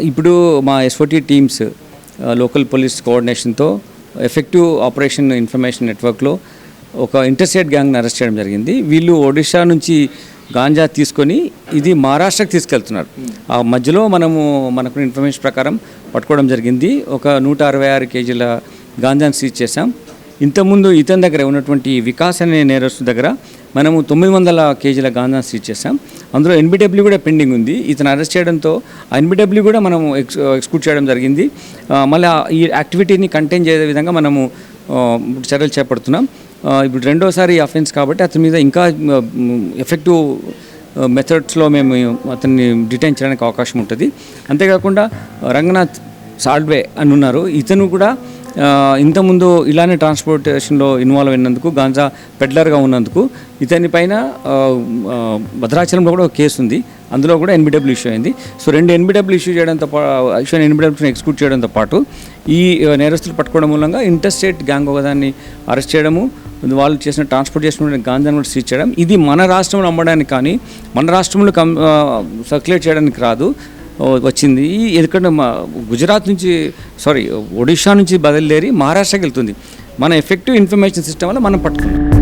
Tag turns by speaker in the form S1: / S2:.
S1: ఇప్పుడు మా SOT teams local police కోఆర్డినేషన్తో ఎఫెక్టివ్ ఆపరేషన్ ఇన్ఫర్మేషన్ నెట్వర్క్లో ఒక ఇంటర్స్టేట్ గ్యాంగ్ని అరెస్ట్ చేయడం జరిగింది. వీళ్ళు ఒడిషా నుంచి గాంజా తీసుకొని ఇది మహారాష్ట్రకి తీసుకెళ్తున్నారు. ఆ మధ్యలో మనకు ఇన్ఫర్మేషన్ ప్రకారం పట్టుకోవడం జరిగింది. ఒక 166 కేజీల గాంజాను సీజ్ చేశాం. ఇంతకుముందు ఇతని దగ్గర ఉన్నటువంటి వికాస్ అనే నేరస్తు దగ్గర మనము 900 కేజీల గాంజా సీజ్ చేసాం. అందులో ఎన్బిడబ్ల్యూ కూడా పెండింగ్ ఉంది. ఇతను అరెస్ట్ చేయడంతో ఆ ఎన్బిడబ్ల్యూ కూడా మనము ఎక్స్క్యూట్ చేయడం జరిగింది. మళ్ళీ ఈ యాక్టివిటీని కంటైన్ చేసే విధంగా మనము చర్యలు చేపడుతున్నాం. ఇప్పుడు రెండోసారి అఫెన్స్ కాబట్టి అతని మీద ఇంకా ఎఫెక్టివ్ మెథడ్స్లో మేము అతన్ని డిటైన్ చేయడానికి అవకాశం ఉంటుంది. అంతేకాకుండా రంగనాథ్ సాల్వే అని ఉన్నారు. ఇతను కూడా ఇంతకుముందు ఇలానే ట్రాన్స్పోర్టేషన్లో ఇన్వాల్వ్ అయినందుకు, గాంజా పెడ్లర్గా ఉన్నందుకు ఇతని పైన భద్రాచలంలో కూడా ఒక కేసు ఉంది. అందులో కూడా ఎన్బిడబ్ల్యూ ఇష్యూ అయింది. సో 2 ఎన్బిడబ్ల్యూ ఇష్యూ చేయడంతో ఎన్బిడబ్ల్యూని ఎక్స్క్యూట్ చేయడంతో పాటు ఈ నేరస్తులు పట్టుకోవడం మూలంగా ఇంటర్స్టేట్ గ్యాంగ్ ఒకదాన్ని అరెస్ట్ చేయడము, వాళ్ళు చేసిన ట్రాన్స్పోర్ట్ చేసిన గాంజాను కూడా సీజ్ చేయడం. ఇది మన రాష్ట్రంలో అమ్మడానికి కానీ మన రాష్ట్రంలో సర్క్యులేట్ చేయడానికి రాదు వచ్చింది. ఎందుకంటే ఒడిషా నుంచి బయలుదేరి మహారాష్ట్రకి వెళ్తుంది. మన ఎఫెక్టివ్ ఇన్ఫర్మేషన్ సిస్టమ్ వల్ల మనం పట్టుకున్నాం.